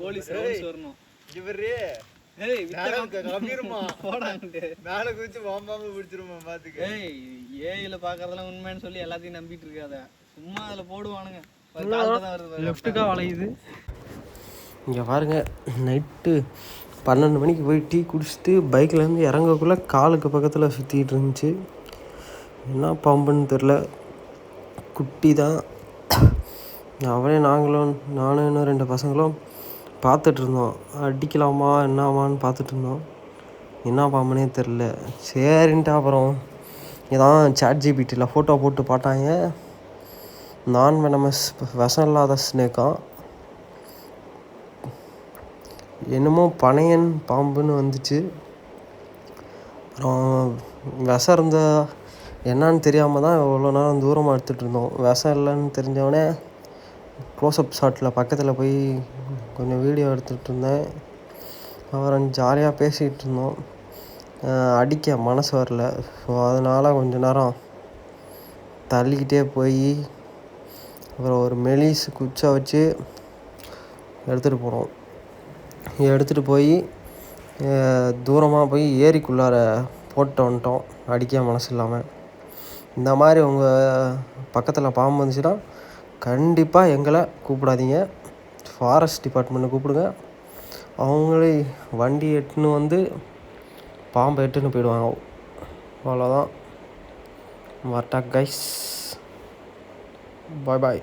Police வரணும். மேல குதிச்சு பாம்பாம்பு பிடிச்சிருமா பாத்துக்க. ஏஐல பாக்குறதெல்லாம் உண்மைன்னு சொல்லி எல்லாத்தையும் நம்பிட்டு இருக்காத. சும்மா அதுல போடுவானுங்க. லெஃப்ட்டுக்கா வளையுது. இங்கே பாருங்க, நைட்டு 12 மணிக்கு போய் டீ குடிச்சிட்டு பைக்லேருந்து இறங்கக்குள்ளே காலுக்கு பக்கத்தில் சுற்றிக்கிட்டு இருந்துச்சு. என்ன பாம்புன்னு தெரில, குட்டி தான். அவனே நானும் இன்னும் 2 பசங்களும் பார்த்துட்ருந்தோம். அடிக்கலாமா என்னாமான்னு பார்த்துட்ருந்தோம். என்ன பாம்புனே தெரில. சரின்ட்டு அப்புறம் இதான் ChatGPTயில் ஃபோட்டோ போட்டு பார்த்தாங்க. நான் வெனமஸ் விஷம் இல்லாத ஸ்னேக்கான். என்னமோ பனையன் பாம்புன்னு வந்துச்சு. அப்புறம் விஷம் இருந்த என்னான்னு தெரியாமல் தான் இவ்வளோ நேரம் தூரமாக எடுத்துகிட்டு இருந்தோம். விஷம் இல்லைன்னு தெரிஞ்சவொடனே க்ளோஸ்அப் ஷாட்டில் பக்கத்தில் போய் கொஞ்சம் வீடியோ எடுத்துகிட்டு இருந்தேன். அப்புறம் ஜாலியாக பேசிகிட்டு இருந்தோம். அடிக்க மனசு வரல. ஸோ அதனால் கொஞ்ச நேரம் தள்ளிக்கிட்டே போய் அப்புறம் ஒரு மெலிஸ் குச்சை வச்சு எடுத்துகிட்டு போனோம். எடுத்துகிட்டு போய் தூரமாக போய் ஏரிக்குள்ளார போட்டு வந்துட்டோம், அடிக்க மனசு இல்லாமல். இந்த மாதிரி உங்கள் பக்கத்தில் பாம்பு வந்துச்சுன்னா கண்டிப்பாக எங்களை கூப்பிடாதீங்க, ஃபாரஸ்ட் டிபார்ட்மெண்ட்டை கூப்பிடுங்க. அவங்களே வண்டி எட்டுன்னு வந்து பாம்பை எட்டுன்னு போயிடுவாங்க. அவ்வளோதான். வரட்டா கைஸ், பாய் பாய்.